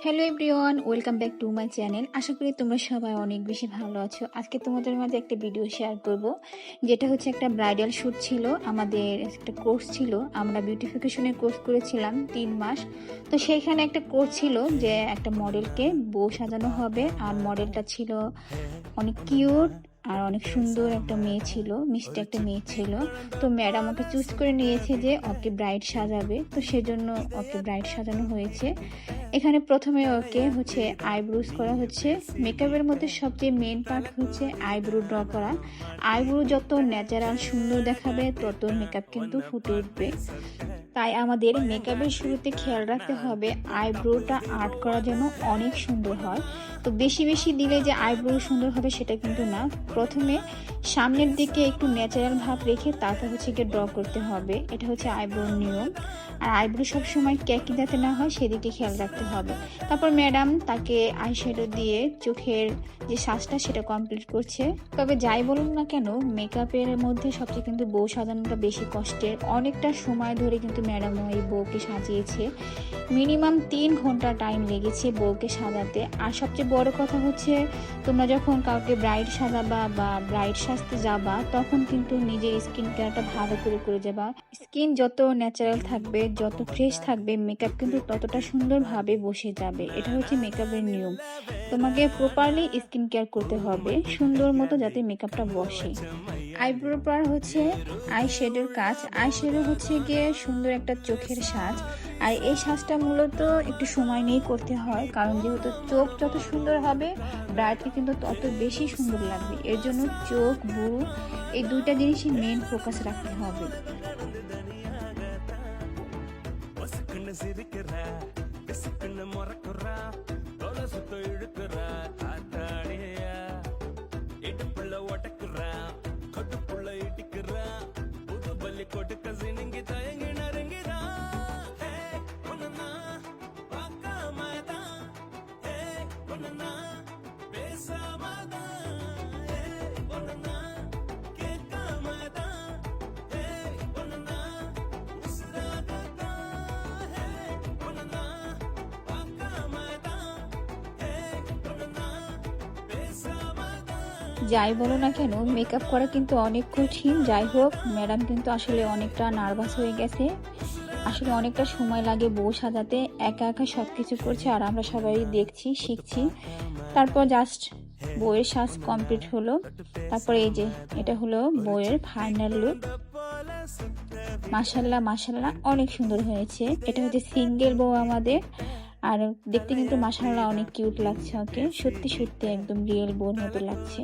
Hello everyone, welcome back to my channel. আশা করি তোমরা সবাই অনেক বেশি ভালো আছো। আজকে তোমাদের মাঝে একটা ভিডিও শেয়ার করব, যেটা হচ্ছে একটা ব্রাইডাল শ্যুট ছিল। আমাদের একটা কোর্স ছিল, আমরা বিউটিফিকেশনের কোর্স করেছিলাম 3 মাস। তো সেইখানে একটা কোর্স ছিল যে একটা মডেলকে বউ সাজানো হবে, আর মডেলটা ছিল অনেক কিউট আর অনেক সুন্দর একটা মেয়ে ছিল, মিষ্টি একটা মেয়ে ছিল। তো ম্যাডাম ওকে চুজ করে নিয়েছে যে ওকে ব্রাইড সাজাবে, তো সেজন্য ওকে ব্রাইড সাজানো হয়েছে। এখানে প্রথমে ওকে হচ্ছে আইব্রোজ করা হচ্ছে। মেকআপের মধ্যে সবচেয়ে মেন পার্ট হচ্ছে আইব্রো ড্র করা। আইব্রো যত ন্যাচারাল সুন্দর দেখাবে তত মেকআপ কিন্তু ফুটে উঠবে। তাই আমাদের মেকআপের শুরুতে খেয়াল রাখতে হবে আইব্রোটা আর্ট করা যেন অনেক সুন্দর হয়। তো বেশি বেশি দিলে যে আইব্রো সুন্দর হবে সেটা কিন্তু না। প্রথমে সামনের দিকে একটু ন্যাচারাল ভাব রেখে তারপর হচ্ছে গিয়ে ড্র করতে হবে, এটা হচ্ছে আইব্রোর নিয়ম। আর আইব্রো সবসময় ক্যাকি যাতে না হয় সেদিকে খেয়াল রাখতে হবে। তারপর ম্যাডাম তাকে আইশ্যাডো দিয়ে চোখের যে সাজটা সেটা কমপ্লিট করছে। তবে যাই বলুন না কেন, মেকআপের মধ্যে সবচেয়ে কিন্তু বউ সাজানোটা বেশি কষ্টের। অনেকটা সময় ধরে কিন্তু ম্যাডাম এই বউকে সাজিয়েছে, মিনিমাম 3 ঘন্টা টাইম লেগেছে বউকে সাজাতে। আর সবচেয়ে বড় কথা হচ্ছে, তোমরা যখন কাউকে ব্রাইড সাজাবা বা ব্রাইড সাজতে যাবা তখন কিন্তু নিজের স্কিন কেয়ারটা ভালো করে যাবা। স্কিন যত ন্যাচারাল থাকবে, যত ফ্রেশ থাকবে, মেকআপ কিন্তু ততটা সুন্দরভাবে বসে যাবে। এটা হচ্ছে মেকআপের নিয়ম। তোমাকে প্রপারলি স্কিন কেয়ার করতে হবে সুন্দর মতো, যাতে মেকআপটা বসে। আইব্রোর পর হচ্ছে আই শেডোর কাজ। আই শেডো হচ্ছে গিয়ে সুন্দর একটা চোখের সাজ। আর এই সাজটা মূলত একটু সময় নিয়ে করতে হয়, কারণ যেহেতু চোখ যত সুন্দর হবে ব্রাইডকে কিন্তু তত বেশি সুন্দর লাগবে। এর জন্য চোখ, ভুরু, এই দুইটা জিনিসই মেন ফোকাস রাখতে হবে। যাই বলো না কেন, মেকআপ করা কিন্তু অনেক কঠিন। যাই হোক, ম্যাডাম কিন্তু আসলে অনেকটা নার্ভাস হয়ে গেছে। আসলে অনেকটা সময় লাগে বউ সাজাতে, একা একা সব কিছু করছে আর আমরা সবাই দেখছি, শিখছি। তারপর জাস্ট বউয়ের সাজ কমপ্লিট হলো। তারপর এই যে এটা হলো বউয়ের ফাইনাল লুক। মাশাল্লাহ মাশাল্লাহ, অনেক সুন্দর হয়েছে। এটা হচ্ছে সিঙ্গেল বউ আমাদের। আর দেখতে কিন্তু মাশাআল্লাহ অনেক কিউট লাগছে ওকে, সত্যি সত্যি একদম রিয়েল বউর মতো লাগছে।